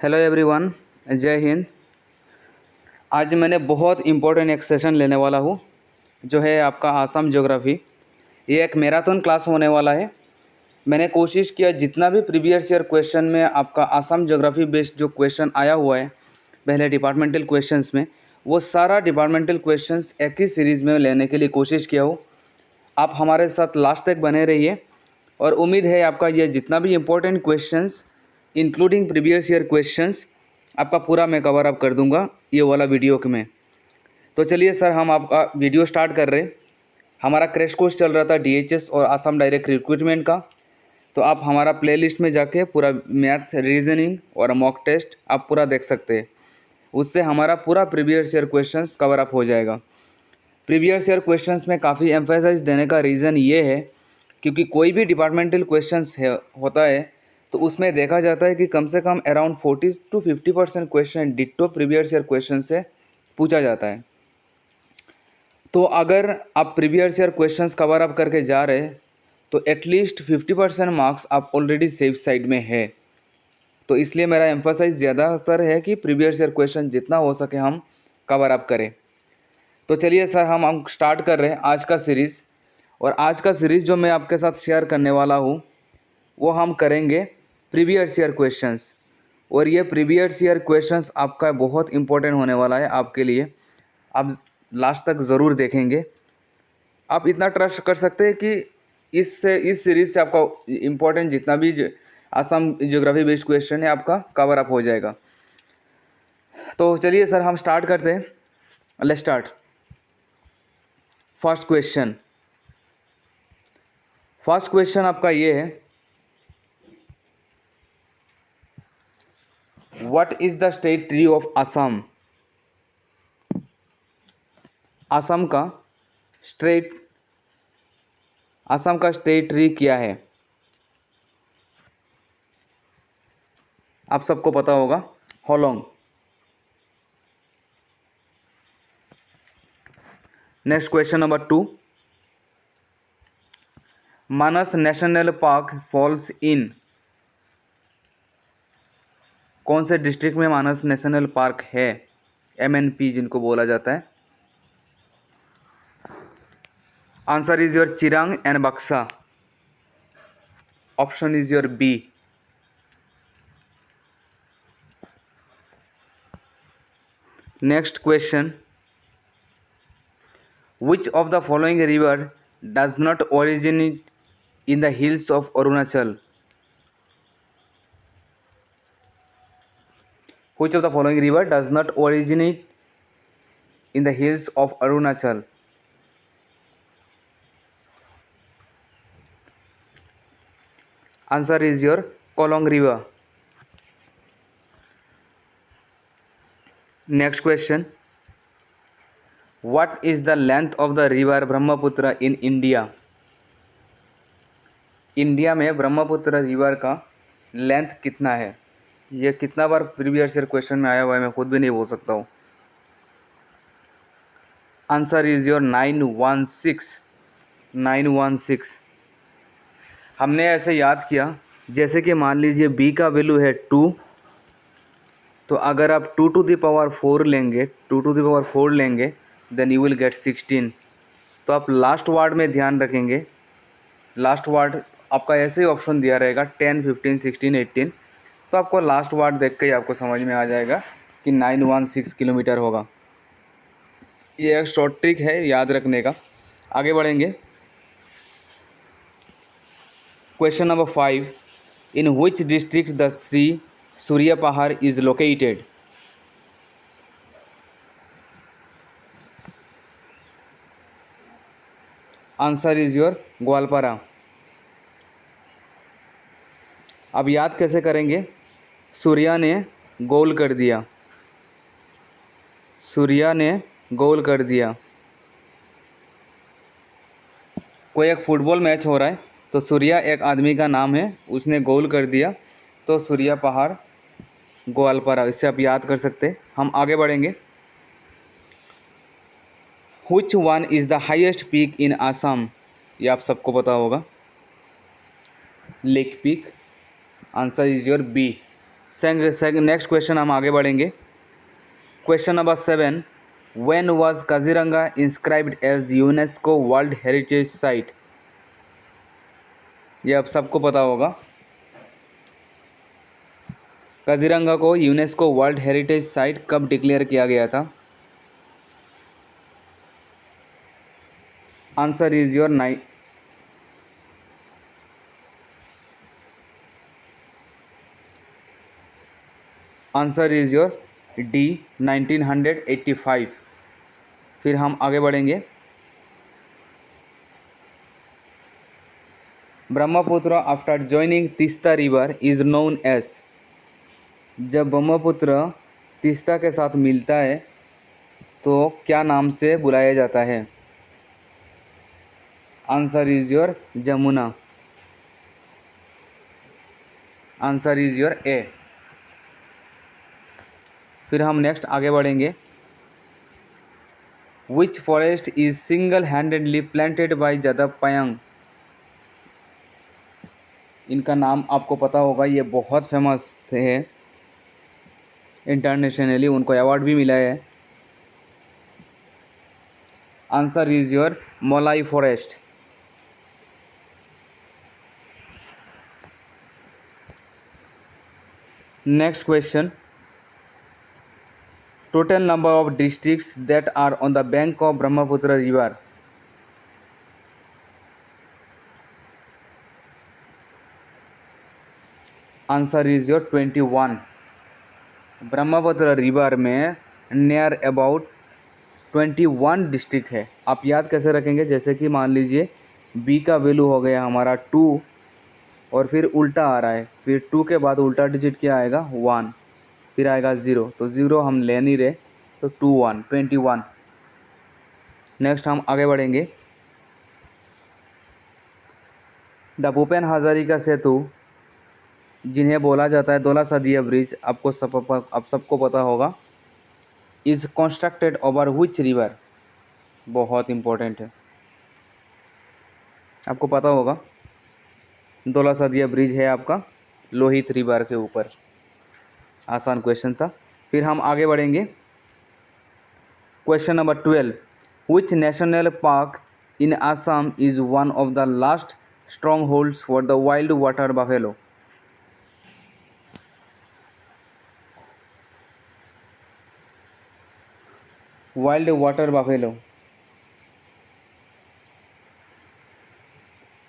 Hello everyone, जय हिंद। आज मैंने बहुत इम्पोर्टेंट एक सेशन लेने वाला हूँ जो है आपका आसाम ज्योग्राफी। ये एक मैराथन क्लास होने वाला है। मैंने कोशिश किया जितना भी प्रीवियस ईयर क्वेश्चन में आपका आसाम ज्योग्राफी बेस्ड जो क्वेश्चन आया हुआ है पहले डिपार्टमेंटल क्वेश्चंस में, वो सारा डिपार्टमेंटल क्वेश्चंस एक ही सीरीज़ में लेने के लिए कोशिश किया हूँ। आप हमारे साथ लास्ट तक बने रहिए और उम्मीद है आपका ये जितना भी important questions including previous year questions आपका पूरा मैं कवर अप कर दूंगा ये वाला वीडियो में। तो चलिए सर, हम आपका वीडियो स्टार्ट कर रहे हैं। हमारा क्रैश कोर्स चल रहा था डीएचएस और आसाम डायरेक्ट रिक्रूटमेंट का। तो आप हमारा प्लेलिस्ट में जाके पूरा मैथ्स, रीजनिंग और मॉक टेस्ट आप पूरा देख सकते हैं। उससे हमारा पूरा previous year questions cover up हो जाएगा। प्रीवियस ईयर क्वेश्चंस में काफ़ी एम्फेसाइज देने का रीज़न ये है क्योंकि कोई भी डिपार्टमेंटल क्वेश्चंस होता है तो उसमें देखा जाता है कि कम से come around 40 to 50% question ditto previous year question से पूछा जाता है। तो अगर आप previous year questions cover up करके जा रहे हैं तो एटलीस्ट 50% मार्क्स आप ऑलरेडी सेफ साइड में है। तो इसलिए मेरा एम्फेसाइज ज़्यादातर है कि प्रीवियस ईयर क्वेश्चन जितना हो सके हम कवर अप करें। तो चलिए सर, हम स्टार्ट कर रहे हैं आज का सीरीज़। और आज का सीरीज़ जो मैं आपके साथ शेयर करने वाला हूँ वो हम करेंगे प्रीवियस ईयर क्वेश्चंस। और ये प्रीवियस ईयर क्वेश्चंस आपका बहुत इंपॉर्टेंट होने वाला है आपके लिए। आप लास्ट तक ज़रूर देखेंगे। आप इतना ट्रस्ट कर सकते हैं कि इस सीरीज़ से आपका इम्पोर्टेंट जितना भी आसाम ज्योग्राफी बेस्ड क्वेश्चन है आपका कवर अप हो जाएगा। तो चलिए सर, हम स्टार्ट करते हैं। Let's start. फर्स्ट क्वेश्चन आपका ये है, what is the state tree of Assam. Assam का स्टेट ट्री क्या है? आप सबको पता होगा, Hollong. Next question number 2, Manas national park falls in. कौन से डिस्ट्रिक्ट में मानस नेशनल पार्क है? MNP जिनको बोला जाता है। Answer is your Chirang and Baksa. Option is your B. Next question, which of the following river does not originate in the hills of Arunachal. Which of the following river does not originate in the hills of Arunachal? Answer is your Kolong River. Next question, what is the length of the river Brahmaputra in India? India में Brahmaputra river का length कितना है? ये कितना बार previous year question में आया हुआ है मैं खुद भी नहीं बोल सकता हूँ। Answer is your 916। हमने ऐसे याद किया, जैसे कि मान लीजिए b का वैल्यू है 2, तो अगर आप 2 to the power 4 लेंगे देन यू विल गेट 16। तो आप लास्ट वर्ड में ध्यान रखेंगे, लास्ट वर्ड आपका ऐसे ही ऑप्शन दिया रहेगा 10, 15, 16, 18। तो आपको लास्ट वर्ड देख के ही आपको समझ में आ जाएगा कि 916 किलोमीटर होगा। ये एक शॉर्ट ट्रिक है याद रखने का। आगे बढ़ेंगे। Question number 5, in which district the Shri Surya Pahar is located. Answer is your Goalpara. अब याद कैसे करेंगे? सूर्या ने गोल कर दिया, कोई एक फुटबॉल मैच हो रहा है तो सूर्या एक आदमी का नाम है, उसने गोल कर दिया तो सूर्या पहाड़ ग्वालपारा। इससे आप याद कर सकते हैं। हम आगे बढ़ेंगे। Which one is the highest peak in Assam? ये आप सबको पता होगा, lake peak. Answer is your B. Next question हम आगे बढ़ेंगे। Question number 7, when was Kaziranga inscribed as UNESCO world heritage site? ये आप सबको पता होगा। काजीरंगा को यूनेस्को वर्ल्ड हेरिटेज साइट कब डिक्लेयर किया गया था? Answer is your answer is your D 1985। फिर हम आगे बढ़ेंगे। Brahmaputra after joining Teesta river is known as? जब ब्रह्मपुत्र तीस्ता के साथ मिलता है तो क्या नाम से बुलाया जाता है? Answer is your Jamuna. Answer is your A. फिर हम नेक्स्ट आगे बढ़ेंगे। Which forest is single handedly planted by Jadav Payeng? इनका नाम आपको पता होगा, ये बहुत फेमस है इंटरनेशनली, उनको अवार्ड भी मिला है। Answer is your Molai forest. Next question, total number of districts that are on the bank of Brahmaputra river? Answer is your 21। Brahmaputra river में नियर अबाउट 21 डिस्ट्रिक्ट है। आप याद कैसे रखेंगे? जैसे कि मान लीजिए बी का वैल्यू हो गया हमारा 2 और फिर उल्टा आ रहा है, फिर 2 के बाद उल्टा डिजिट क्या आएगा? 1, फिर आएगा 0, तो 0 हम ले नहीं रहे, तो 21। नेक्स्ट हम आगे बढ़ेंगे। द भूपेन हजारिका सेतु, जिन्हें बोला जाता है दौला सदिया ब्रिज, आप सबको पता होगा, is constructed over which river? बहुत इंपॉर्टेंट है, आपको पता होगा। दौला सदिया ब्रिज है आपका लोहित रिवर के ऊपर। आसान क्वेश्चन था। फिर हम आगे बढ़ेंगे। Question number 12, which national park in Assam is one of the last strongholds for the wild water buffalo? Wild water buffalo.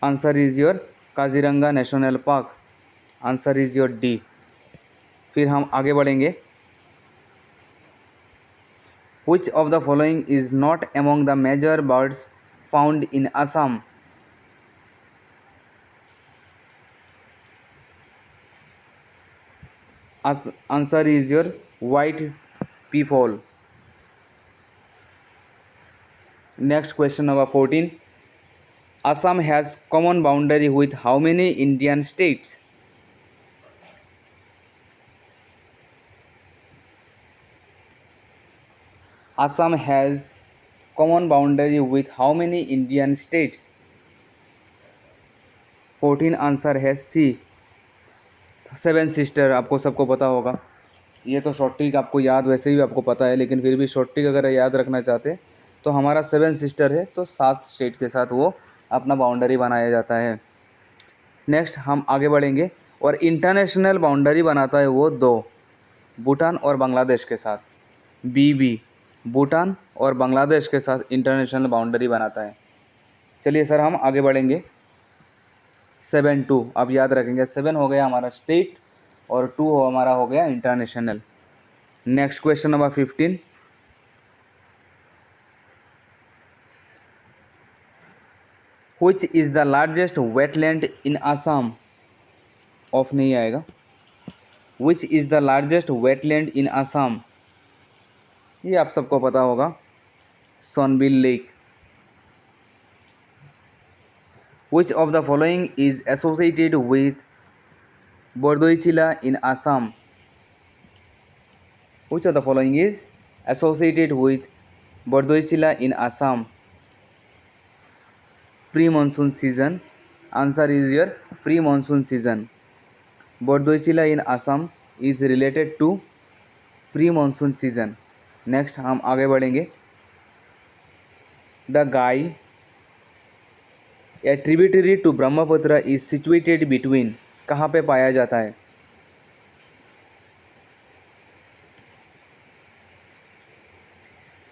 Answer is your Kaziranga national park. Answer is your D. फिर हम आगे बढ़ेंगे। Which of the following is not among the major birds found in Assam? Answer is your white peafowl. Next question number 14, Assam has common boundary with how many Indian states? Assam has common boundary with how many Indian states? 14 answer है सी, 7 sister. आपको सबको पता होगा। ये तो short trick आपको याद वैसे भी आपको पता है, लेकिन फिर भी शॉर्ट ट्रिक अगर याद रखना चाहते तो हमारा 7 सिस्टर है, तो 7 स्टेट के साथ वो अपना बाउंड्री बनाया जाता है। नेक्स्ट हम आगे बढ़ेंगे। और इंटरनेशनल बाउंड्री बनाता है वो 2, भूटान और बांग्लादेश के साथ। बी भूटान और बांग्लादेश के साथ इंटरनेशनल बाउंड्री बनाता है। चलिए सर हम आगे बढ़ेंगे। 7-2 अब याद रखेंगे, 7 हो गया हमारा स्टेट और 2 हमारा हो गया international. Next question number 15, Which is the largest wetland in Assam? Of नहीं आएगा। Which is the largest wetland in Assam? ये आप सबको पता होगा, Son Beel lake. Which of the following is associated with Bordoichila in Assam? Which of the following is associated with Bordoichila in Assam? Pre-monsoon season. Answer is your pre-monsoon season. Bordoichila in Assam is related to pre monsoon season. Next हम आगे बढ़ेंगे। The Gai a tributary to Brahmaputra is situated between, कहाँ पे पाया जाता है?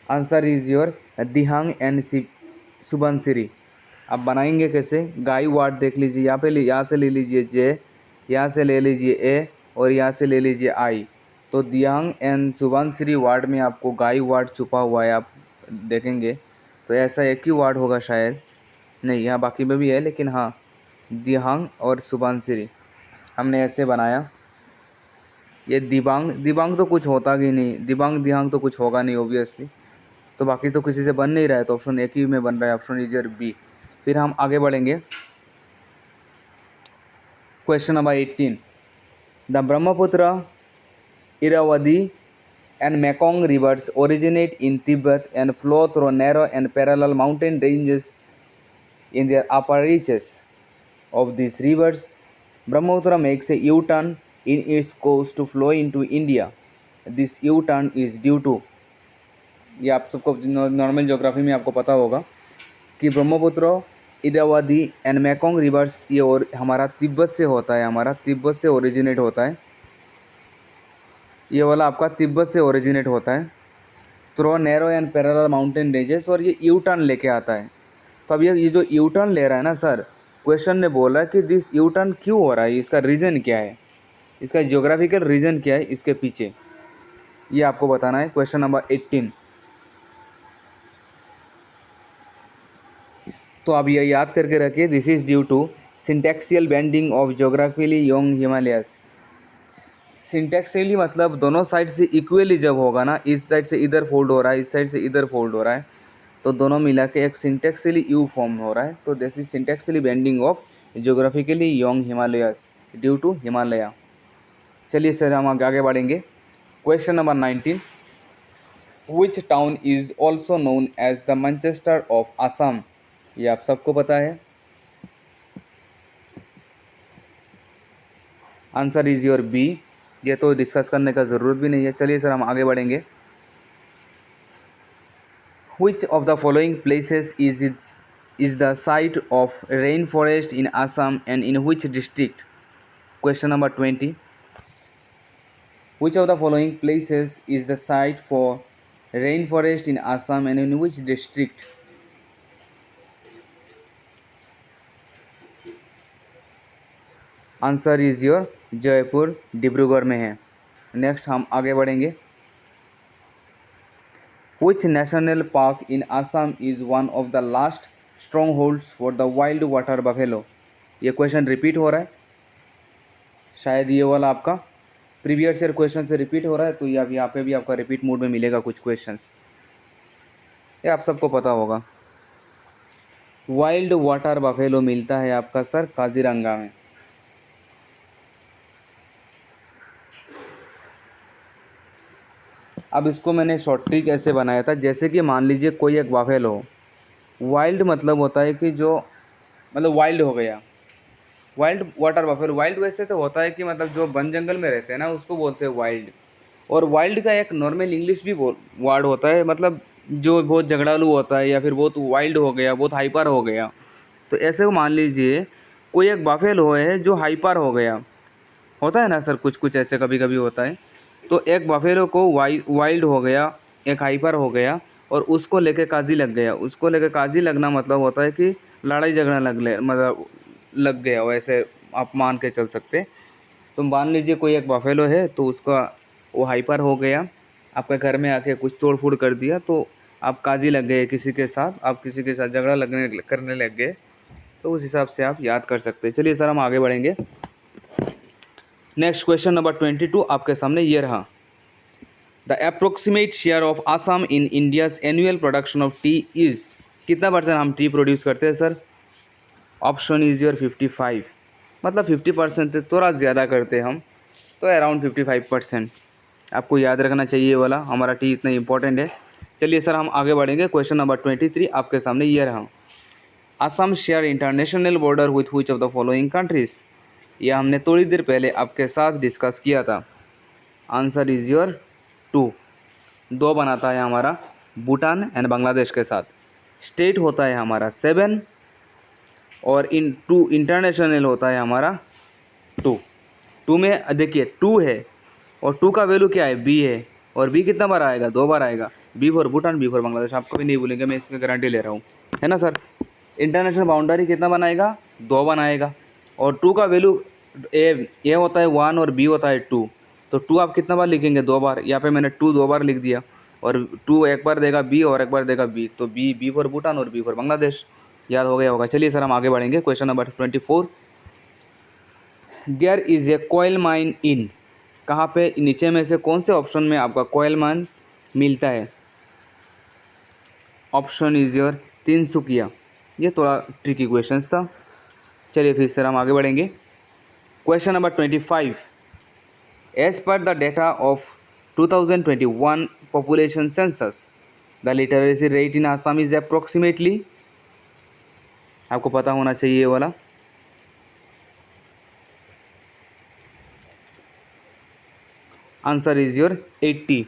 Answer is your Dihang and Subansiri. अब बनाएंगे कैसे? गाई वार्ड देख लीजिए, यहाँ से ले लीजिए जे, यहाँ से ले लीजिए ए और यहाँ से ले लीजिए आई। तो दिहांग एंड सुबनसिरी वार्ड में आपको गाई वार्ड छुपा हुआ है, आप देखेंगे तो ऐसा एक ही वार्ड होगा शायद, नहीं यहाँ बाकी में भी है, लेकिन हाँ दिहांग और सुबनसिरी हमने ऐसे बनाया। ये दिबांग तो कुछ होता ही नहीं, दिहांग तो कुछ होगा नहीं ऑब्वियसली, तो बाकी तो किसी से बन नहीं रहा है, तो ऑप्शन एक ही में बन रहा है, ऑप्शन इज योर बी। फिर हम आगे बढ़ेंगे। Question number 18। The Brahmaputra, Irrawaddy and Mekong reverse originate in Tibet and flow through narrow and parallel mountain ranges in their upper reaches of these rivers. Brahmaputra makes a U-turn in its course to flow into India. This U-turn is due to, ये आप सबको normal geography में आपको पता होगा कि Brahmaputra, Irrawaddy and Mekong reverse ये और हमारा तिब्बत से होता है, हमारा तिब्बत से ओरिजिनेट होता है, ये वाला आपका तिब्बत से ओरिजिनेट होता है through narrow and parallel mountain ranges, और ये यू टर्न लेके आता है। तो अब ये जो यू टर्न ले रहा है ना सर, क्वेश्चन ने बोला कि दिस यू टर्न क्यों हो रहा है, इसका रीज़न क्या है, इसका ज्योग्राफिकल रीज़न क्या है इसके पीछे, ये आपको बताना है। Question number 18। तो आप ये याद करके रखिए, this is due to syntaxial bending of geographically young Himalayas. Syntaxially मतलब दोनों साइड से इक्वली जब होगा ना, इस साइड से इधर फोल्ड हो रहा है, इस साइड से इधर फोल्ड हो रहा है, तो दोनों मिला के एक सिंटैक्सियली यू फॉर्म हो रहा है। तो this is syntaxially bending of geographically young Himalayas due to Himalaya. चलिए सर हम आगे बढ़ेंगे। Question number 19। Which town is also known as the Manchester of Assam, ये आप सबको पता है। आंसर इज योर बी, ये तो डिस्कस करने का ज़रूरत भी नहीं है। चलिए सर हम आगे बढ़ेंगे। Which of the following places is the site of rainforest in Assam and in which district? Question number 20. Which of the following places is the site for rainforest in Assam and in which district? Answer is your Jaipur, Dibrugarh में है। Next हम आगे बढ़ेंगे। Which national park in Assam is one of the last strongholds for the wild water buffalo? ये question repeat हो रहा है, शायद ये वाला आपका प्रीवियस ईयर क्वेश्चन से रिपीट हो रहा है, तो ये यहाँ पे भी आपका रिपीट मोड में मिलेगा कुछ क्वेश्चंस, ये आप सबको पता होगा। वाइल्ड वाटर बफेलो मिलता है आपका सर काजीरंगा में। अब इसको मैंने शॉर्ट ट्रिक ऐसे बनाया था, जैसे कि मान लीजिए कोई एक बफेलो हो, वाइल्ड मतलब होता है कि जो मतलब वाइल्ड हो गया, वाइल्ड वाटर बफेलो। वाइल्ड वैसे तो होता है कि मतलब जो वन जंगल में रहते हैं ना उसको बोलते हैं वाइल्ड, और वाइल्ड का एक नॉर्मल इंग्लिश भी वर्ड होता है, मतलब जो बहुत झगड़ालू होता है या फिर बहुत वाइल्ड हो गया, बहुत हाइपर हो गया। तो ऐसे मान लीजिए कोई एक बफेलो है जो हाइपर हो गया, होता है ना सर, कुछ कुछ ऐसे कभी कभी होता है। तो एक बफेलो को वाइल्ड हो गया, एक हाइपर हो गया, और उसको लेके काजी लग गया। उसको लेके काजी लगना मतलब होता है कि लड़ाई झगड़ा मतलब लग गया, वैसे आप मान के चल सकते। तो मान लीजिए कोई एक बफेलो है, तो उसका वो हाइपर हो गया, आपके घर में आके कुछ तोड़ फोड़ कर दिया, तो आप काजी लग गए किसी के साथ, आप किसी के साथ झगड़ा करने लग गए, तो उस हिसाब से आप याद कर सकते हैं। चलिए सर हम आगे बढ़ेंगे। नेक्स्ट क्वेश्चन नंबर 22 आपके सामने ये रहा। The approximate share of Assam in India's annual production of T is, कितना परसेंट हम टी प्रोड्यूस करते हैं सर? ऑप्शन इज योर 55, मतलब 50% से थोड़ा ज़्यादा करते हैं हम, तो अराउंड 55%। आपको याद रखना चाहिए वाला, हमारा टी इतना इंपॉर्टेंट है। चलिए सर हम आगे बढ़ेंगे। क्वेश्चन नंबर 23 आपके सामने ये रहा। Assam share international border with which of the following countries, यह हमने थोड़ी देर पहले आपके साथ डिस्कस किया था। Answer is your 2। 2 बनाता है हमारा भूटान एंड बांग्लादेश के साथ। स्टेट होता है हमारा 7 और इन 2 इंटरनेशनल होता है हमारा 2। 2 में देखिए 2 है और 2 का वैल्यू क्या है, बी है, और बी कितना बार आएगा, 2 बार आएगा। B for Bhutan, B for Bangladesh, आपको भी नहीं भूलेंगे, मैं इसकी गारंटी ले रहा हूँ, है ना सर। इंटरनेशनल बाउंड्री कितना बनाएगा, 2 बनाएगा। और 2 का वैल्यू ए होता है 1 और बी होता है 2, तो 2 आप कितना बार लिखेंगे, 2 बार। यहाँ पे मैंने 2 2 बार लिख दिया, और 2 एक बार देगा बी और एक बार देगा बी, तो बी फॉर भूटान और बी फॉर बांग्लादेश। याद हो गया होगा। चलिए सर हम आगे बढ़ेंगे। Question number 24, there is a coal mine in, कहाँ पे, नीचे में से कौन से ऑप्शन में आपका कोयल माइन मिलता है। Option is your Tinsukia. ये थोड़ा ट्रिकी क्वेश्चन था। चलिए फिर सर हम आगे बढ़ेंगे। Question number 25, as per the data of 2021 population census the literacy rate in Assam is approximately, आपको पता होना चाहिए ये वाला। Answer is your 80।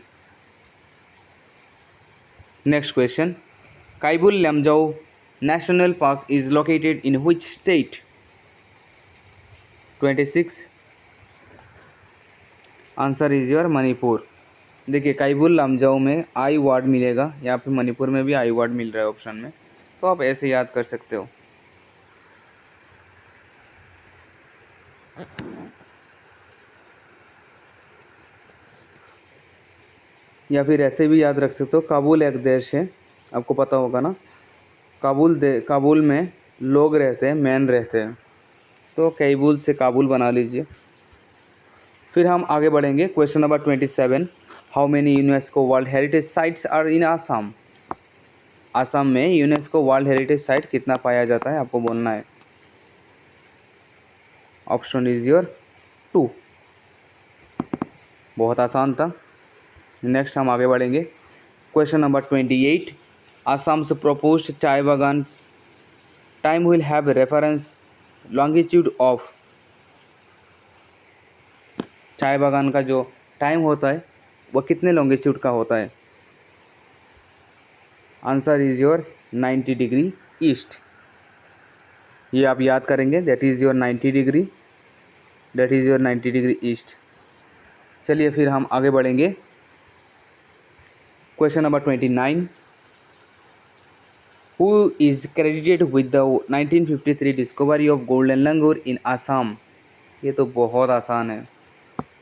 Next question, Keibul Lamjao national park is located in which state. 26, answer is your Manipur. देखिए काइबुल लमजाओ में आई वार्ड मिलेगा, यहाँ पे मणिपुर में भी आई वार्ड मिल रहा है ऑप्शन में, तो आप ऐसे याद कर सकते हो। या फिर ऐसे भी याद रख सकते हो, काबुल एक देश है, आपको पता होगा ना। काबुल में लोग रहते हैं, मैन रहते हैं, तो काबुल से काबुल बना लीजिए। फिर हम आगे बढ़ेंगे। Question number 27, how many UNESCO world heritage sites are in Assam. Assam में यूनेस्को वर्ल्ड हेरिटेज साइट कितना पाया जाता है, आपको बोलना है। Option is your 2। बहुत आसान था। नेक्स्ट हम आगे बढ़ेंगे। क्वेश्चन नंबर 28, आसाम्स प्रपोज्ड चाय बागान time will have reference longitude of, चाय बागान का जो टाइम होता है वह कितने लॉन्गिट्यूड का होता है। Answer is your 90 degree east. ये आप याद करेंगे, that is your 90 degree, that is your 90 degree east. चलिए फिर हम आगे बढ़ेंगे। Question number 29, who is credited with the 1953 discovery of golden langur in Assam. ये तो बहुत आसान है।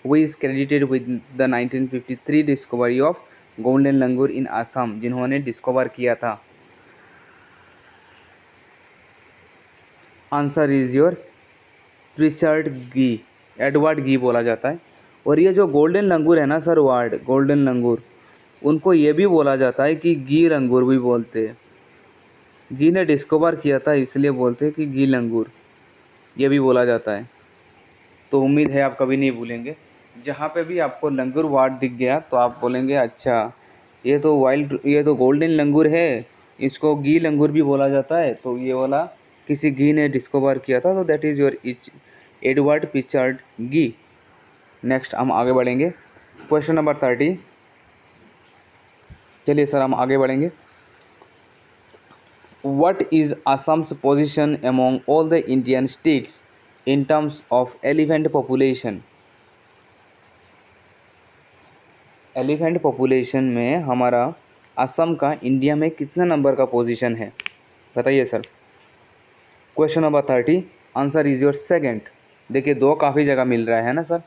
Who is credited with the 1953 discovery of golden langur in Assam, जिन्होंने डिस्कवर किया था। आंसर इज योर रिचर्ड गी, एडवर्ड गी बोला जाता है। और ये जो गोल्डन लंगूर है ना सर, वर्ड गोल्डन लंगूर, उनको ये भी बोला जाता है कि गी लंगूर भी बोलते हैं। गी ने डिस्कवर किया था इसलिए बोलते हैं कि गी लंगूर, ये भी बोला जाता है। तो उम्मीद है आप कभी नहीं भूलेंगे। जहाँ पे भी आपको लंगूर वर्ड दिख गया तो आप बोलेंगे अच्छा ये तो गोल्डन लंगूर है, इसको गी लंगूर भी बोला जाता है, तो ये वाला किसी गी ने डिस्कवर किया था, तो दैट इज़ योर एडवर्ड पिचर्ड गी। नेक्स्ट हम आगे बढ़ेंगे। क्वेश्चन नंबर 30, चलिए सर हम आगे बढ़ेंगे। What is Assam's position among all the Indian states in terms of elephant population. Elephant population में हमारा असम का इंडिया में कितना नंबर का पोजीशन है, बताइए sir. Question number 30, answer is your 2nd। देखिए 2 काफ़ी जगह मिल रहा है ना सर,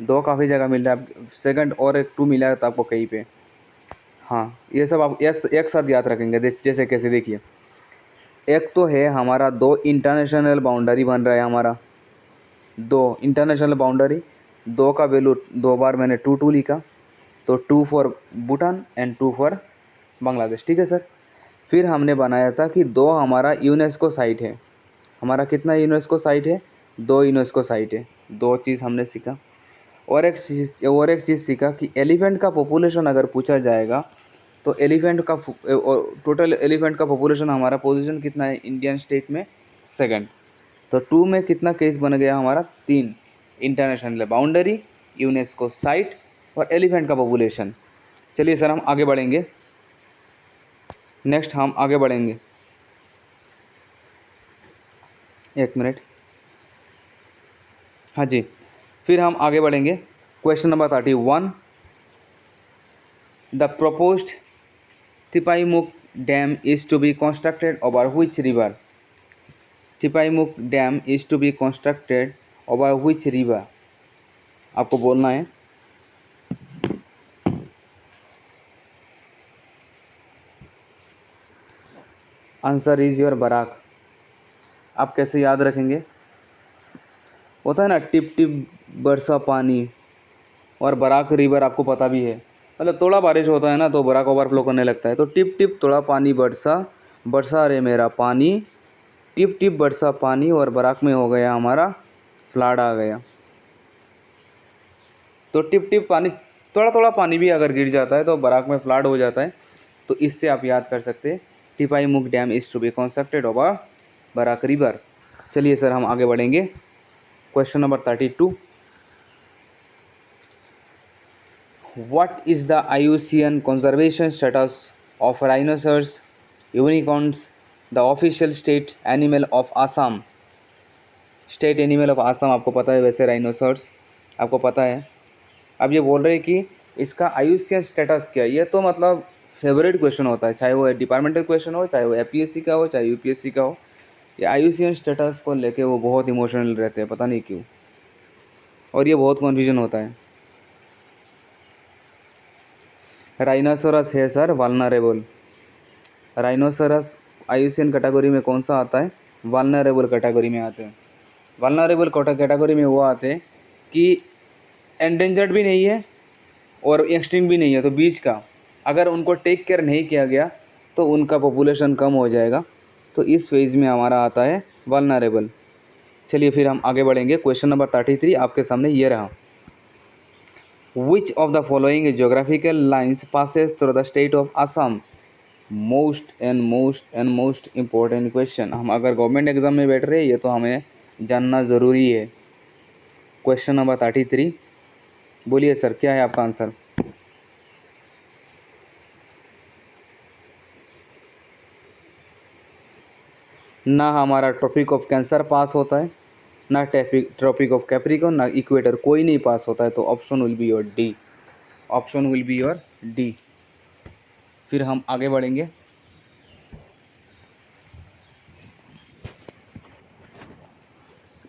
2 काफ़ी जगह मिल रहा है, 2nd और एक 2 मिला था आपको कहीं पे। हाँ ये सब आप एक साथ याद रखेंगे। जैसे कैसे, देखिए एक तो है हमारा 2 इंटरनेशनल बाउंड्री बन रहा है हमारा, 2 इंटरनेशनल बाउंड्री, 2 का वैल्यू 2 बार मैंने 2 2 लिखा, तो 2 for Bhutan and 2 for Bangladesh, ठीक है सर। फिर हमने बनाया था कि 2 हमारा यूनेस्को साइट है, हमारा कितना यूनेस्को साइट है, 2 यूनेस्को साइट है। 2 चीज़ हमने सीखा। और एक चीज़ सीखा कि एलिफेंट का पॉपुलेशन अगर पूछा जाएगा तो एलिफेंट का टोटल एलिफेंट का पॉपुलेशन हमारा पोजीशन कितना है इंडियन स्टेट में, 2nd। तो 2 में कितना केस बन गया हमारा, 3, इंटरनेशनल बाउंड्री, यूनेस्को साइट और एलिफेंट का पॉपुलेशन। चलिए सर हम आगे बढ़ेंगे। नेक्स्ट हम आगे बढ़ेंगे, एक मिनट, हाँ जी, फिर हम आगे बढ़ेंगे। Question number 31, the proposed Tipaimukh dam is to be constructed over which river. Tipaimukh dam is to be constructed over which river, आपको बोलना है। Answer is your Barak. आप कैसे याद रखेंगे? होता है ना, टिप टिप बरसा पानी, और बराक रिवर आपको पता भी है, मतलब थोड़ा बारिश होता है ना तो बराक ओवरफ्लो करने लगता है। तो टिप टिप थोड़ा पानी बरसा, बरसा रे मेरा पानी, टिप टिप बरसा पानी, और बराक में हो गया हमारा फ्लड आ गया। तो टिप टिप पानी, थोड़ा थोड़ा पानी भी अगर गिर जाता है तो बराक में फ्लड हो जाता है। तो इससे आप याद कर सकते हैं, Tipaimukh dam is to be constructed over Barak river. चलिए सर हम आगे बढ़ेंगे। Question number 32, What is the IUCN conservation status of rhinoceros unicorns, the official state animal of Assam? State animal of Assam आपको पता है, वैसे राइनोसर्स आपको पता है। अब ये बोल रहे हैं कि इसका IUCN स्टेटस क्या है। ये तो मतलब फेवरेट क्वेश्चन होता है, चाहे वो डिपार्टमेंटल क्वेश्चन हो, चाहे वो APSC का हो, चाहे UPSC का हो। ये IUCN स्टेटस को लेके वो बहुत इमोशनल रहते हैं, पता नहीं क्यों, और ये बहुत कन्फ्यूजन होता है। राइनोसोरस है सर वाल्नरेबल। राइनोसरस IUCN कैटेगरी में कौन सा आता है? वाल्नरेबल कैटेगरी में आते हैं। वाल्नरेबल कैटेगरी में वो आते हैं कि एंडेंजर्ड भी नहीं है और एक्सटिंक्ट भी नहीं है, तो बीच का। अगर उनको टेक केयर नहीं किया गया तो उनका पॉपुलेशन कम हो जाएगा। तो इस फेज़ में हमारा आता है वाल्नरेबल। चलिए फिर हम आगे बढ़ेंगे। क्वेश्चन नंबर 33 आपके सामने ये रहा, विच of the following geographical lines passes through the state of Assam. Most important question. हम अगर गवर्नमेंट एग्जाम में बैठ रहे हैं, ये तो हमें जानना ज़रूरी है। क्वेश्चन नंबर 33, बोलिए सर क्या है आपका आंसर? ना हमारा ट्रॉपिक ऑफ कैंसर पास होता है, ना ट्रॉपिक ऑफ कैप्रिकॉर्न, ना इक्वेटर, कोई नहीं पास होता है। तो option will be your D. Option will be your D. फिर हम आगे बढ़ेंगे।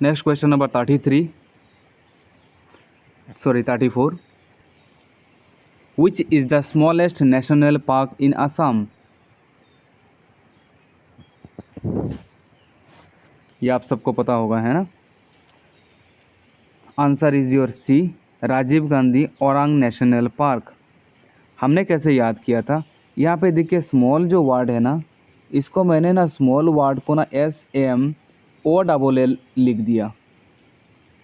Next question number 34, sorry 34, which is the smallest national park in Assam. ये आप सबको पता होगा, है ना। Answer is your C, Rajiv Gandhi Orang national park. हमने कैसे याद किया था, यहाँ पे देखिए स्मॉल जो वर्ड है ना, इसको मैंने ना स्मॉल वर्ड को ना SMOLL लिख दिया,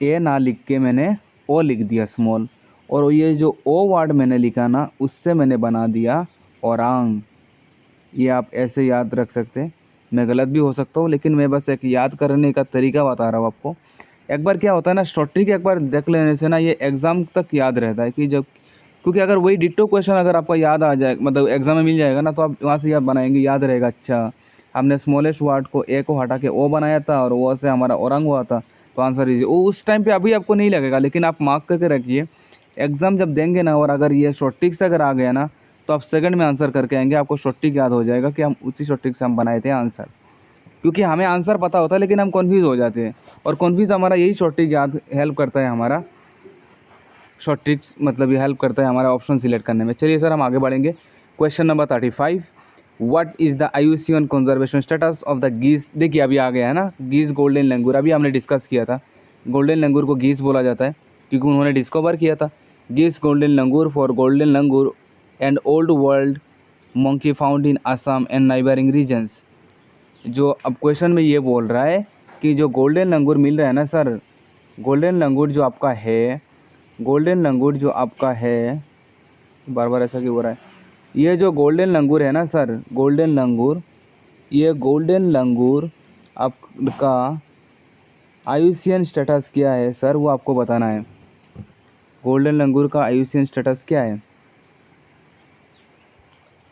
ए ना लिख के मैंने ओ लिख दिया स्मॉल, और ये जो ओ वर्ड मैंने लिखा ना उससे मैंने बना दिया ओरांग। ये आप ऐसे याद रख सकते हैं। मैं गलत भी हो सकता हूँ, लेकिन मैं बस एक याद करने का तरीका बता रहा हूँ आपको। एक बार क्या होता है ना, शॉर्ट ट्रिक एक बार देख लेने से ना ये एग्ज़ाम तक याद रहता है कि जब, क्योंकि अगर वही डिट्टो क्वेश्चन अगर आपको याद आ जाए, मतलब एग्जाम में मिल जाएगा ना, तो आप वहाँ से याद बनाएंगे, याद रहेगा। अच्छा, हमने स्मॉलेस्ट वर्ड को ए को हटा के ओ बनाया था, और वो से हमारा औरंग हुआ था, तो आंसर इजी। वो उस टाइम पे अभी आपको नहीं लगेगा, लेकिन आप मार्क करके रखिए, एग्ज़ाम जब देंगे ना, और अगर ये शॉर्ट ट्रिक से अगर आ गया ना, तो आप सेकंड में आंसर करके आएंगे, आपको शॉर्ट ट्रिक याद हो जाएगा कि हम उसी शॉर्ट ट्रिक से हम बनाए थे आंसर। क्योंकि हमें आंसर पता होता है, लेकिन हम कन्फ्यूज़ हो जाते हैं, और कन्फ्यूज़ हमारा यही शॉर्ट ट्रिक याद हेल्प करता है हमारा। शॉर्ट ट्रिक्स मतलब ये हेल्प करता है हमारा ऑप्शन सिलेक्ट करने में। चलिए सर हम आगे बढ़ेंगे। Question number 35, what is the IUCN conservation status of the गीस। देखिए अभी आ गया है ना, गीस गोल्डन लंगूर, अभी हमने डिस्कस किया था। गोल्डन लंगूर को गीस बोला जाता है क्योंकि उन्होंने डिस्कवर किया था। Gee's golden langur for golden langur and old world monkey found in Assam and neighbouring regions. जो अब क्वेश्चन में ये बोल रहा है कि जो गोल्डन लंगूर मिल रहा है ना सर, गोल्डन लंगूर जो आपका है, गोल्डन लंगूर जो आपका है, बार बार ऐसा क्यों हो रहा है, ये जो गोल्डन लंगूर है ना सर, गोल्डन लंगूर, ये गोल्डन लंगूर आपका IUCN स्टेटस क्या है सर, वो आपको बताना है। गोल्डन लंगूर का आयुसियन स्टेटस क्या है?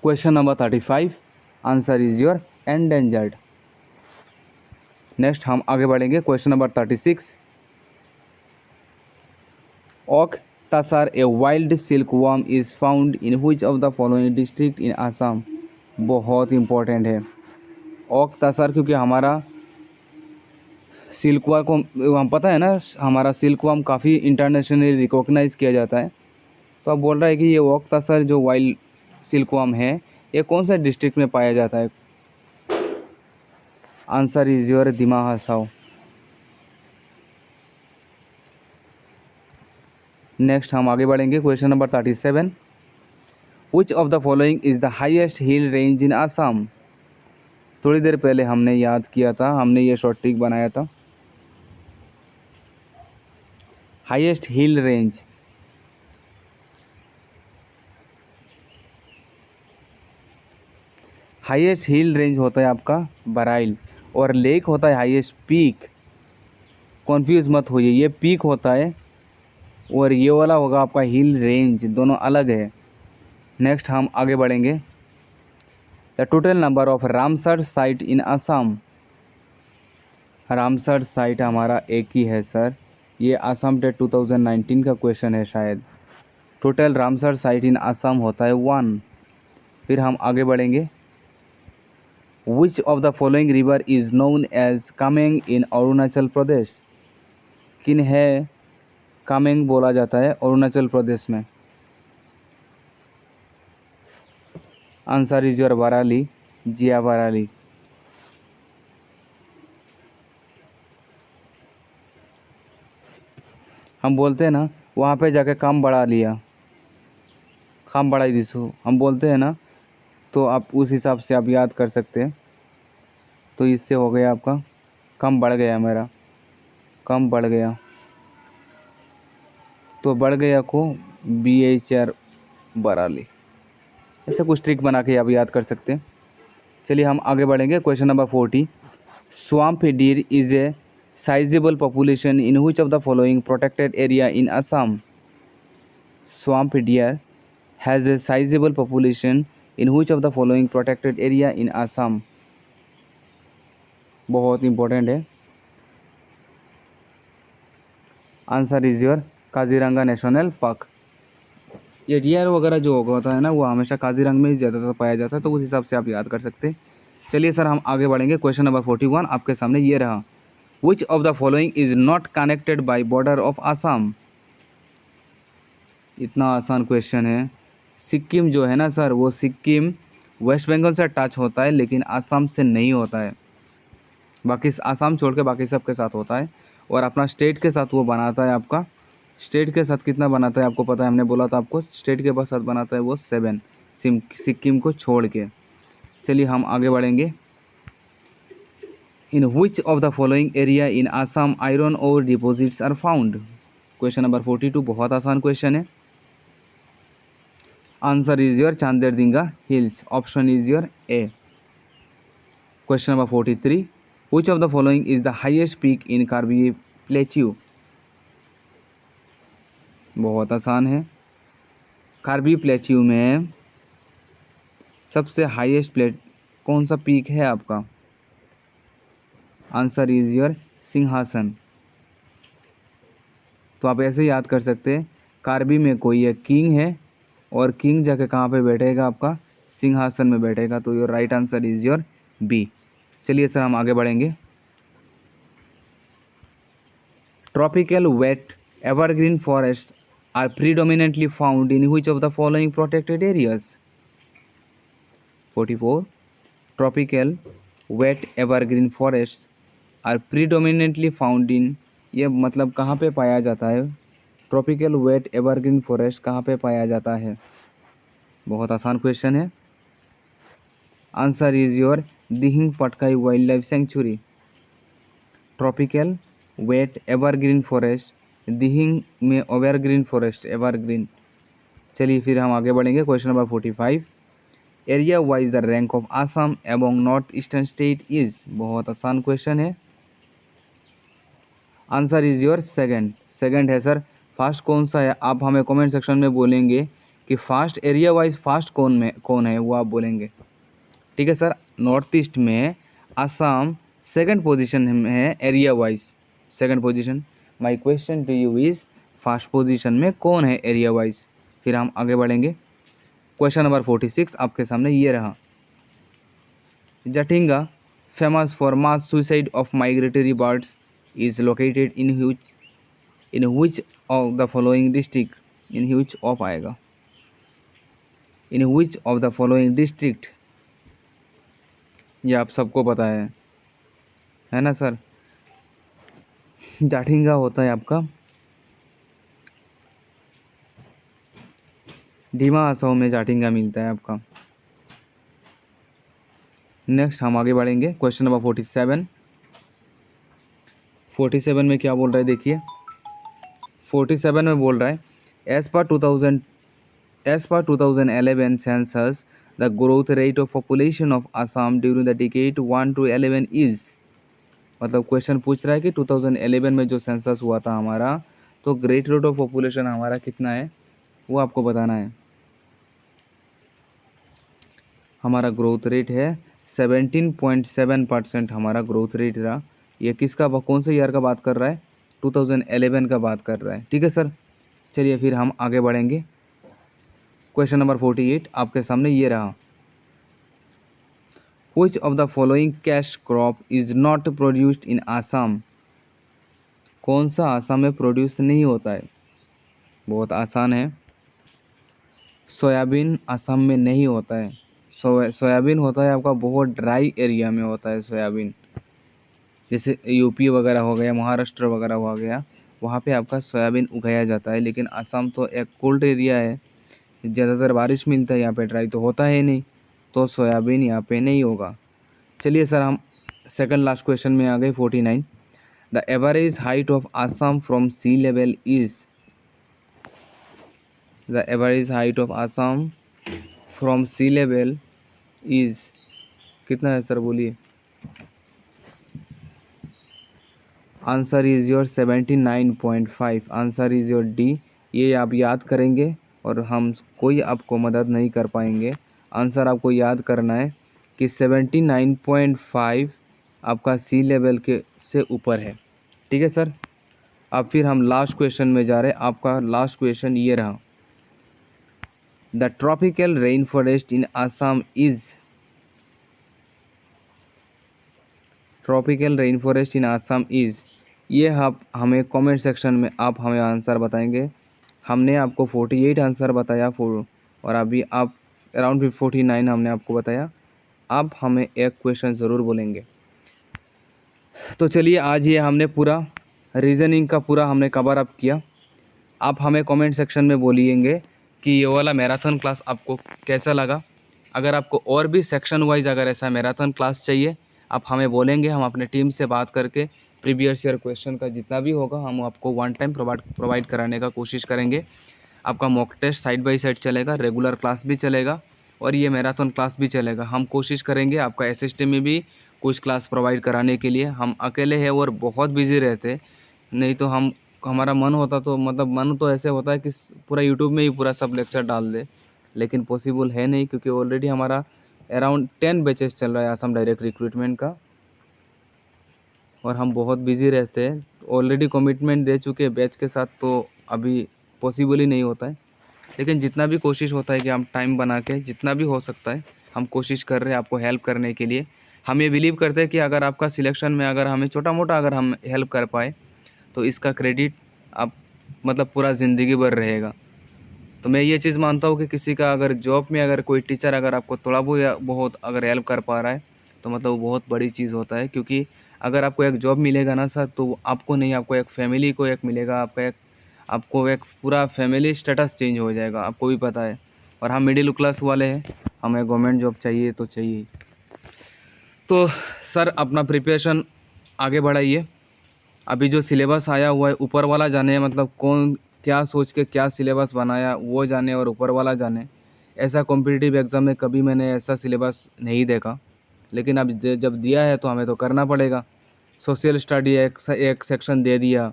Question number 35, answer is your endangered. Next हम आगे बढ़ेंगे, question number 36, oak tasar a wild silkworm is found in which of the following district in Assam. बहुत इंपॉर्टेंट है ओक तसर, क्योंकि हमारा सिल्क वर्म को हम पता है ना, हमारा सिल्क वर्म काफ़ी इंटरनेशनली रिकॉग्नाइज किया जाता है। तो अब बोल रहा है कि ये ओक तसर जो वाइल्ड सिल्क वर्म है ये कौन सा डिस्ट्रिक्ट में पाया जाता है? Answer is your Dima Hasao. Next हम आगे बढ़ेंगे, question number 37, which of the following is the highest hill range इन आसाम। थोड़ी देर पहले हमने याद किया था, हमने ये शॉर्ट ट्रिक बनाया था। Highest hill range, highest hill range होता है आपका बराइल, और लेक होता है हाईएस्ट पीक। कॉन्फ्यूज़ मत होइए, ये पीक होता है और ये वाला होगा आपका हिल रेंज, दोनों अलग है। नेक्स्ट हम आगे बढ़ेंगे, the total number of Ramsar site in Assam. Ramsar site हमारा एक ही है सर, ये आसाम टेट 2019 का क्वेश्चन है शायद। Total Ramsar site in Assam होता है 1। फिर हम आगे बढ़ेंगे, which of the following river is known as Kameng in Arunachal Pradesh. किन है कामेंग बोला जाता है अरुणाचल प्रदेश में? Answer is your Bharali, Jia Bharali. हम बोलते हैं ना वहाँ पे जाके काम बढ़ा लिया, काम बढ़ाई दिसू, हम बोलते हैं ना, तो आप उस हिसाब से आप याद कर सकते हैं। तो इससे हो गया आपका कम बढ़ गया, मेरा कम बढ़ गया, तो बढ़ गया को BHR बराली। ऐसे कुछ ट्रिक बना के आप याद कर सकते हैं। चलिए हम आगे बढ़ेंगे, question number 40, swamp deer is a sizeable population in which of the following protected area in Assam. Swamp deer has a sizeable population in which of the following protected area in Assam. बहुत इंपॉर्टेंट है, answer is your Kaziranga national park. ये deer वगैरह जो होता है ना वो हमेशा काजीरंगा में ही ज़्यादातर पाया जाता है, तो उस हिसाब से आप याद कर सकते हैं। चलिए सर हम आगे बढ़ेंगे, क्वेश्चन नंबर 41 आपके सामने ये रहा, विच of the following is not connected by border of Assam. इतना आसान क्वेश्चन है। सिक्किम जो है ना सर, वो सिक्किम वेस्ट बंगाल से टच होता है लेकिन आसाम से नहीं होता है। बाकी आसाम छोड़ के बाकी सब के साथ होता है, और अपना स्टेट के साथ वो बनाता है। आपका स्टेट के साथ कितना बनाता है आपको पता है, हमने बोला था आपको, स्टेट के साथ बनाता है वो 7, सिक्किम को छोड़ के। चलिए हम आगे बढ़ेंगे, in which of the following area in Assam iron ore deposits are found. Question number 42 बहुत आसान क्वेश्चन है, answer is your Chandardinga hills, option is your A. Question number 43, which of the following is the highest peak in Karbi plateau. बहुत आसान है, Karbi plateau में सबसे highest plate कौन सा पीक है आपका? आंसर इज योर सिंहासन। तो आप ऐसे याद कर सकते हैं, कार्बी में कोई एक किंग है और किंग जाके कहाँ पे बैठेगा आपका? सिंहासन में बैठेगा। तो your right answer is your B. चलिए सर हम आगे बढ़ेंगे, tropical wet evergreen forest are predominantly found in which of the following protected areas. 44, tropical wet evergreen forest are predominantly found in, ये मतलब कहाँ पे पाया जाता है? ट्रॉपिकल वेट एवरग्रीन फॉरेस्ट कहाँ पे पाया जाता है? बहुत आसान क्वेश्चन है, answer is your Dihing Patkai wild life sanctuary. Tropical wet evergreen forest Dihing में एवरग्रीन फॉरेस्ट एवरग्रीन। चलिए फिर हम आगे बढ़ेंगे, question number 45, area wise the rank of Assam एवं नॉर्थ ईस्टर्न स्टेट इज। बहुत आसान क्वेश्चन है, आंसर इज योर सेकंड है सर। फास्ट कौन सा है, आप हमें कमेंट सेक्शन में बोलेंगे कि फास्ट एरिया वाइज फास्ट कौन है वो आप बोलेंगे। ठीक है सर। नॉर्थ ईस्ट में असम सेकंड पोजीशन में है area wise, second position. My question to you is first position में कौन है एरिया वाइज। फिर हम आगे बढ़ेंगे। क्वेश्चन नंबर 46 आपके सामने ये रहा। Jatinga famous for mass suicide of migratory birds is located in which of the following district, in which of आएगा, in which of the following district, ये आप सबको पता है ना सर। जाठिंगा होता है आपका डिमा हसाओ में, जाठिंगा मिलता है आपका। नेक्स्ट हम आगे बढ़ेंगे। क्वेश्चन नंबर 47 में क्या बोल रहा है देखिए। 47 में बोल रहा है as per 2011 census the growth rate of population of Assam during the decade 1 to 11 is, मतलब क्वेश्चन पूछ रहा है कि 2011 में जो सेंसस हुआ था हमारा, तो ग्रेट रेट ऑफ पॉपुलेशन हमारा कितना है वो आपको बताना है। हमारा ग्रोथ रेट है 17.7% हमारा ग्रोथ रेट रहा। ये किसका, कौन से ईयर का बात कर रहा है, 2011 का बात कर रहा है। ठीक है सर। चलिए फिर हम आगे बढ़ेंगे। क्वेश्चन नंबर 48 आपके सामने ये रहा। Which of the following cash crop is not produced in Assam? कौन सा आसाम में प्रोड्यूस नहीं होता है, बहुत आसान है। सोयाबीन असम में नहीं होता है। सोयाबीन होता है आपका बहुत ड्राई एरिया में होता है सोयाबीन, जैसे यूपी वगैरह हो गया, महाराष्ट्र वगैरह हो गया, वहाँ पे आपका सोयाबीन उगाया जाता है। लेकिन असम तो एक कोल्ड एरिया है, ज़्यादातर बारिश मिलता है यहाँ पे, ड्राई तो होता है नहीं, तो सोयाबीन यहाँ पे नहीं होगा। चलिए सर हम सेकंड लास्ट क्वेश्चन में आ गए। 49 the average height of Assam from sea level is, the average height of Assam from sea level is कितना है सर बोलिए। Answer is your 79.5, answer is your D. ये आप याद करेंगे और हम कोई आपको मदद नहीं कर पाएंगे। आंसर आपको याद करना है कि 79.5 आपका सी लेवल के से ऊपर है। ठीक है सर। अब फिर हम लास्ट क्वेश्चन में जा रहे हैं। आपका लास्ट क्वेश्चन ये रहा। The tropical rain forest in Assam is, tropical rain forest in Assam is, ये आप हमें कमेंट सेक्शन में आप हमें आंसर बताएंगे। हमने आपको 48 आंसर बताया और अभी आप अराउंड 49 हमने आपको बताया। आप हमें एक क्वेश्चन ज़रूर बोलेंगे। तो चलिए आज ये हमने पूरा रीजनिंग का पूरा हमने कवर अप किया। आप हमें कमेंट सेक्शन में बोलिएंगे कि ये वाला मैराथन क्लास आपको कैसा लगा। अगर आपको और भी सेक्शन वाइज अगर ऐसा मैराथन क्लास चाहिए आप हमें बोलेंगे, हम अपने टीम से बात करके प्रीवियस ईयर क्वेश्चन का जितना भी होगा हम आपको वन टाइम प्रोवाइड कराने का कोशिश करेंगे। आपका mock test side by side चलेगा, रेगुलर क्लास भी चलेगा और ये मैराथन क्लास भी चलेगा। हम कोशिश करेंगे आपका एसएसटी में भी कुछ क्लास प्रोवाइड कराने के लिए। हम अकेले हैं और बहुत बिजी रहते, नहीं तो हमारा मन होता तो मतलब मन तो ऐसे होता है कि पूरा यूट्यूब में ही पूरा सब लेक्चर डाल दे, लेकिन पॉसिबल है नहीं क्योंकि ऑलरेडी हमारा अराउंड 10 बैचेस चल रहा है असम डायरेक्ट रिक्रूटमेंट का और हम बहुत बिजी रहते हैं। ऑलरेडी कमिटमेंट दे चुके हैं बैच के साथ, तो अभी पॉसिबल ही नहीं होता है। लेकिन जितना भी कोशिश होता है कि हम टाइम बना के जितना भी हो सकता है हम कोशिश कर रहे हैं आपको हेल्प करने के लिए। हम ये बिलीव करते हैं कि अगर आपका सिलेक्शन में अगर हमें छोटा मोटा अगर हम हेल्प कर पाए तो इसका क्रेडिट आप मतलब पूरा ज़िंदगी भर रहेगा। तो मैं ये चीज़ मानता हूँ कि किसी का अगर जॉब में अगर कोई टीचर अगर आपको थोड़ा बहुत अगर हेल्प कर पा रहा है तो मतलब वो बहुत बड़ी चीज़ होता है। क्योंकि अगर आपको एक जॉब मिलेगा ना सर, तो आपको नहीं, आपको एक फैमिली को एक मिलेगा, आपको एक पूरा फैमिली स्टेटस चेंज हो जाएगा, आपको भी पता है। और हम मिडिल क्लास वाले हैं, हमें गवर्नमेंट जॉब चाहिए तो चाहिए। तो सर अपना प्रिपरेशन आगे बढ़ाइए। अभी जो सिलेबस आया हुआ है ऊपर वाला जाने, मतलब कौन क्या सोच के क्या सिलेबस बनाया वो जाने और ऊपर वाला जाने। ऐसा कॉम्पिटिटिव एग्ज़ाम में कभी मैंने ऐसा सिलेबस नहीं देखा, लेकिन अब जब दिया है तो हमें तो करना पड़ेगा। सोशल स्टडी एक सेक्शन दे दिया,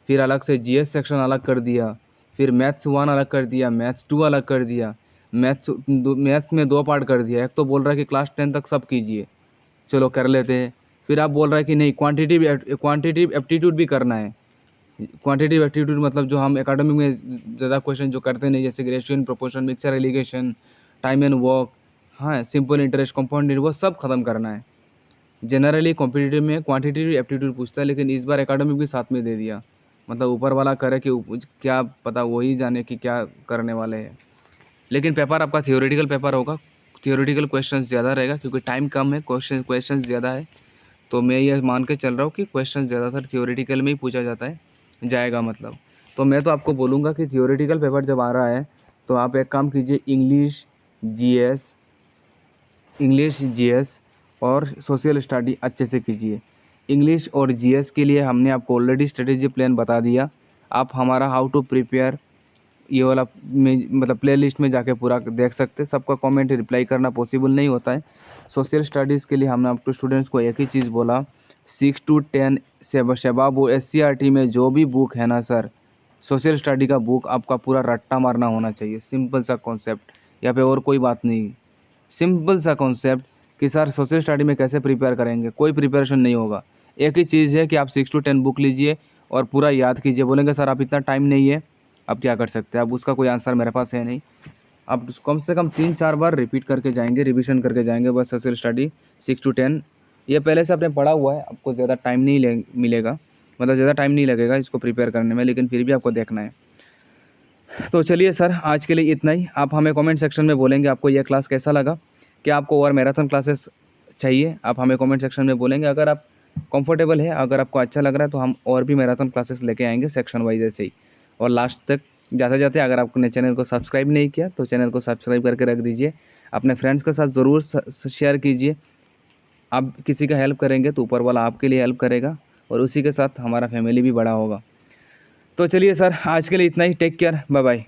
फिर अलग से जीएस सेक्शन अलग कर दिया, फिर मैथ्स 1 अलग कर दिया, मैथ्स 2 अलग कर दिया, मैथ्स में 2 पार्ट कर दिया। एक तो बोल रहा है कि क्लास 10 तक सब कीजिए, चलो कर लेते हैं। फिर आप बोल रहा है कि नहीं क्वांटिटिव एप्टीट्यूड भी करना है। क्वांटिटिव एप्टीट्यूड मतलब जो हम एकेडमिक में ज़्यादा क्वेश्चन जो करते नहीं, जैसे ratio in proportion, mixture allegation, time and work, हाँ सिंपल इंटरेस्ट, कंपाउंड इंटरेस्ट, वो सब खत्म करना है। जनरली कॉम्पिटिटिव में क्वांटिटेटिव एप्टीट्यूड पूछता है, लेकिन इस बार एकेडमिक भी साथ में दे दिया। मतलब ऊपर वाला करे कि क्या पता, वही जाने कि क्या करने वाले हैं। लेकिन पेपर आपका थियोरेटिकल पेपर होगा, थियोरेटिकल क्वेश्चंस ज़्यादा रहेगा क्योंकि टाइम कम है, क्वेश्चंस ज़्यादा है। तो मैं ये मान के चल रहा हूँ कि क्वेश्चन ज़्यादातर थियोरेटिकल में ही पूछा जाएगा मतलब। तो मैं तो आपको बोलूँगा कि थियोरेटिकल पेपर जब आ रहा है तो आप एक काम कीजिए, इंग्लिश जीएस और सोशल स्टडी अच्छे से कीजिए। इंग्लिश और जीएस के लिए हमने आपको ऑलरेडी स्ट्रेटेजी प्लान बता दिया। आप हमारा हाउ टू प्रिपेयर ये वाला में मतलब प्लेलिस्ट में जाके पूरा देख सकते हैं। सबका कमेंट रिप्लाई करना पॉसिबल नहीं होता है। सोशल स्टडीज़ के लिए हमने आपको स्टूडेंट्स को एक ही चीज़ बोला, 6 to 10 शबाब SCRT में जो भी बुक है ना सर, सोशल स्टडी का बुक आपका पूरा रट्टा मारना होना चाहिए। सिंपल सा कॉन्सेप्ट, यहाँ पे और कोई बात नहीं। सिंपल सा कॉन्सेप्ट कि सर सोशल स्टडी में कैसे प्रिपेयर करेंगे, कोई प्रिपरेशन नहीं होगा। एक ही चीज़ है कि आप 6 to 10 बुक लीजिए और पूरा याद कीजिए। बोलेंगे सर आप इतना टाइम नहीं है, अब क्या कर सकते हैं, अब उसका कोई आंसर मेरे पास है नहीं। आप कम से कम 3-4 बार रिपीट करके जाएंगे, रिवीजन करके जाएंगे बस। सोशल स्टडी 6 to 10 ये पहले से आपने पढ़ा हुआ है, आपको ज़्यादा टाइम नहीं मिलेगा, मतलब ज़्यादा टाइम नहीं लगेगा इसको प्रिपेयर करने में, लेकिन फिर भी आपको देखना है। तो चलिए सर, आज के लिए इतना ही। आप हमें कमेंट सेक्शन में बोलेंगे आपको यह क्लास कैसा लगा, क्या आपको और मैराथन क्लासेस चाहिए, आप हमें कमेंट सेक्शन में बोलेंगे। अगर आप कंफर्टेबल है, अगर आपको अच्छा लग रहा है तो हम और भी मैराथन क्लासेस लेके आएंगे सेक्शन वाइज ऐसे ही। और लास्ट तक जाते जाते अगर आपने चैनल को सब्सक्राइब नहीं किया तो चैनल को सब्सक्राइब करके रख दीजिए। अपने फ्रेंड्स के साथ ज़रूर शेयर कीजिए। आप किसी का हेल्प करेंगे तो ऊपर वाला आपके लिए हेल्प करेगा और उसी के साथ हमारा फैमिली भी बड़ा होगा। तो चलिए सर, आज के लिए इतना ही। Take care, bye bye.